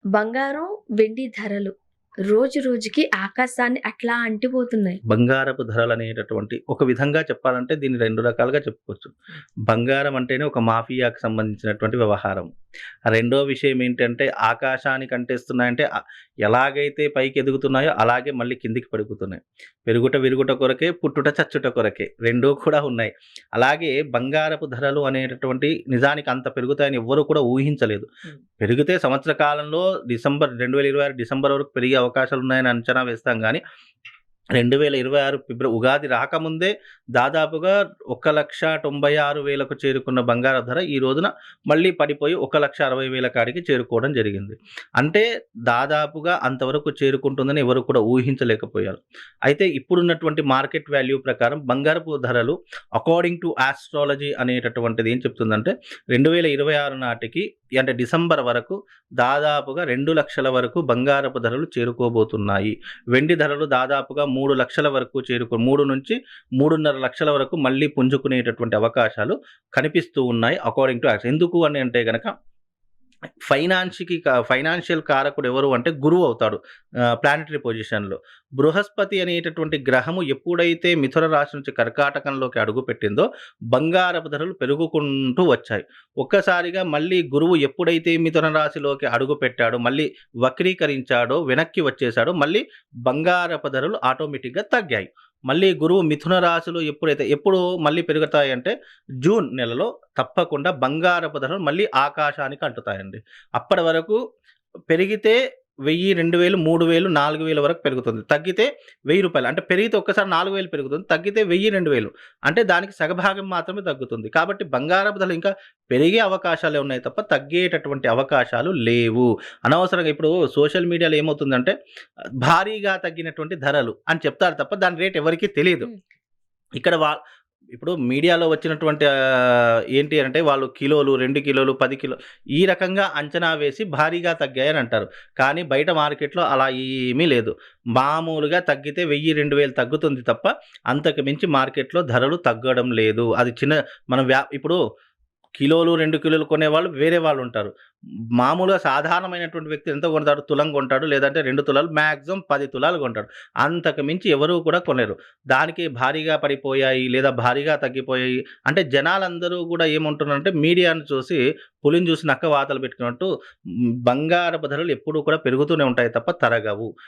బంగారం, వెండి ధరలు రోజు రోజుకి ఆకాశాన్ని అట్లా అంటిపోతున్నాయి. బంగారపు ధరలనేటటువంటి ఒక విధంగా చెప్పాలంటే దీన్ని 2 రకాలుగా చెప్పుకోవచ్చు. బంగారం అంటేనే ఒక మాఫియాకి సంబంధించినటువంటి వ్యవహారం. రెండో విషయం ఏంటంటే ఆకాశానికి అంటేస్తున్నాయంటే ఎలాగైతే పైకి ఎదుగుతున్నాయో అలాగే మళ్ళీ కిందికి పడిపోతున్నాయి. పెరుగుట విరుగుట కొరకే, పుట్టుట చచ్చుట కొరకే. రెండూ కూడా ఉన్నాయి. అలాగే బంగారపు ధరలు అనేటటువంటి నిజానికి అంత పెరుగుతాయని ఎవ్వరు కూడా ఊహించలేదు. పెరిగితే సంవత్సర కాలంలో 2026 డిసెంబర్ వరకు పెరిగే అవకాశాలున్నాయని అంచనా వేస్తాం గానీ, 2026 ఉగాది రాకముందే దాదాపుగా 1,96,000కు చేరుకున్న బంగారం ధర ఈ రోజున మళ్ళీ పడిపోయి 1,60,000 కాడికి చేరుకోవడం జరిగింది. అంటే దాదాపుగా అంతవరకు చేరుకుంటుందని ఎవరు కూడా ఊహించలేకపోయారు. అయితే ఇప్పుడున్నటువంటి మార్కెట్ వాల్యూ ప్రకారం బంగారపు ధరలు అకార్డింగ్ టు ఆస్ట్రాలజీ అనేటటువంటిది ఏం చెప్తుందంటే 2026 నాటికి అంటే డిసెంబర్ వరకు దాదాపుగా 2,00,000 వరకు బంగారపు ధరలు చేరుకోబోతున్నాయి. వెండి ధరలు దాదాపుగా 3,00,000 వరకు 3 నుంచి 3.5 లక్షల వరకు మళ్ళీ పుంజుకునేటటువంటి అవకాశాలు కనిపిస్తూ ఉన్నాయి అకార్డింగ్ టు ఎందుకు అని అంటే గనక ఫైనాన్షియల్ కారకుడు ఎవరు అంటే గురువు అవుతాడు ప్లానెటరీ పొజిషన్‌లో. బృహస్పతి అనేటటువంటి గ్రహము ఎప్పుడైతే మిథున రాశి నుంచి కర్కాటకంలోకి అడుగుపెట్టిందో బంగారపు ధరలు పెరుగుకుంటూ వచ్చాయి. ఒక్కసారిగా మళ్ళీ గురువు ఎప్పుడైతే మిథున రాశిలోకి అడుగుపెట్టాడో, మళ్ళీ వక్రీకరించాడో, వెనక్కి వచ్చేసాడో మళ్ళీ బంగారపు ధరలు ఆటోమేటిక్‌గా తగ్గాయి. మళ్ళీ గురువు మిథున రాశిలో ఎప్పుడు మళ్ళీ పెరుగుతాయంటే జూన్ నెలలో తప్పకుండా బంగారపు ధరలు మళ్ళీ ఆకాశానికి అంటుతాయండి. అప్పటి వరకు పెరిగితే 1000, 2000, 3000, 4000 వరకు పెరుగుతుంది. తగ్గితే రూ. 1000 అంటే పెరిగితే ఒక్కసారి 4000 పెరుగుతుంది. తగ్గితే 1000, 2000 అంటే దానికి సగభాగం మాత్రమే తగ్గుతుంది. కాబట్టి బంగారపు ధరలు ఇంకా పెరిగే అవకాశాలే ఉన్నాయి తప్ప తగ్గేటటువంటి అవకాశాలు లేవు. అనవసరంగా ఇప్పుడు సోషల్ మీడియాలో ఏమవుతుందంటే భారీగా తగ్గినటువంటి ధరలు అని చెప్తారు తప్ప దాని రేట్ ఎవరికీ తెలీదు. ఇక్కడ ఇప్పుడు మీడియాలో వచ్చినటువంటి ఏంటి అంటే వాళ్ళు కిలోలు, 2 కిలోలు, 10 కిలోలు ఈ రకంగా అంచనా వేసి భారీగా తగ్గాయని అంటారు. కానీ బయట మార్కెట్‌లో అలా ఏమీ లేదు. మామూలుగా తగ్గితే 1000, 2000 తగ్గుతుంది తప్ప అంతకు మించి మార్కెట్‌లో ధరలు తగ్గడం లేదు. అది మనం ఇప్పుడు కిలోలు, 2 కిలోలు కొనేవాళ్ళు వేరే వాళ్ళుంటారు. మామూలుగా సాధారణమైనటువంటి వ్యక్తి ఎంత కొంటాడు? తులం కొంటాడు. లేదంటే 2 తులాలు మాక్సిమం 10 తులాలు కొంటాడు. అంతకు మించి ఎవరు కూడా కొనరు. దానికి భారీగా పడిపోయాయి లేదా భారీగా తగ్గిపోయాయి అంటే జనాలందరూ కూడా ఏమంటున్నారంటే మీడియాను చూసి పులిని చూసి నక్క వాతలు పెట్టుకున్నట్టు బంగారపు ధరలు ఎప్పుడూ కూడా పెరుగుతూనే ఉంటాయి తప్ప తరగవు.